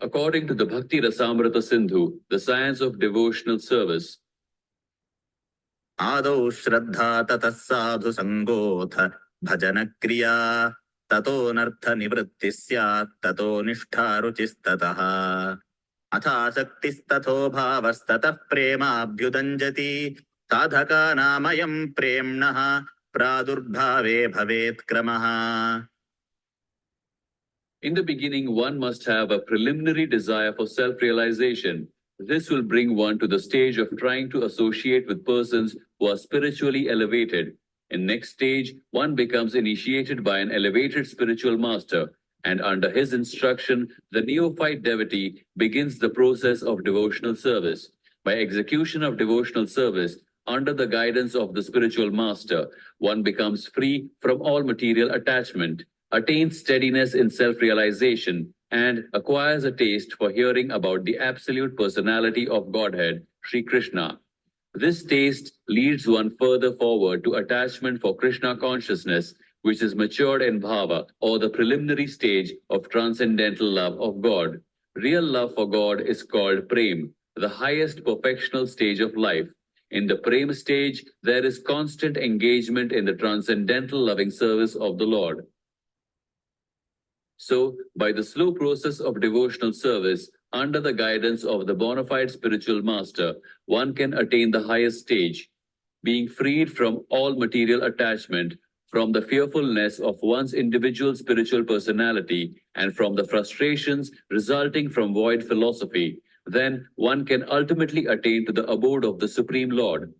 According to the Bhakti Rasamrita Sindhu, the science of devotional service, आदौ श्रद्धा ततः साधु संगोऽथ भजन क्रिया ततो नर्थ निवृत्तिः स्यात् ततो निष्ठा रुचिस्ततः अथासक्तिस्तथो भावस्ततः प्रेमाभ्युदञ्जति साधकानामयं प्रेम्णः प्रादुर्भावे भवेत् क्रमः. in the beginning, one must have a preliminary desire for self-realization. This will bring one to the stage of trying to associate with persons who are spiritually elevated. In next stage, one becomes initiated by an elevated spiritual master, and under his instruction, the neophyte devotee begins the process of devotional service. By execution of devotional service, under the guidance of the spiritual master, one becomes free from all material attachment, attains steadiness in self-realization, and acquires a taste for hearing about the absolute personality of Godhead, Sri Krishna. This taste leads one further forward to attachment for Krishna consciousness, which is matured in bhava, or the preliminary stage of transcendental love of God. Real love for God is called prem, the highest perfectional stage of life. In the prem stage, there is constant engagement in the transcendental loving service of the Lord. So, by the slow process of devotional service, under the guidance of the bona fide spiritual master, one can attain the highest stage, being freed from all material attachment, from the fearfulness of one's individual spiritual personality, and from the frustrations resulting from void philosophy. Then one can ultimately attain to the abode of the Supreme Lord.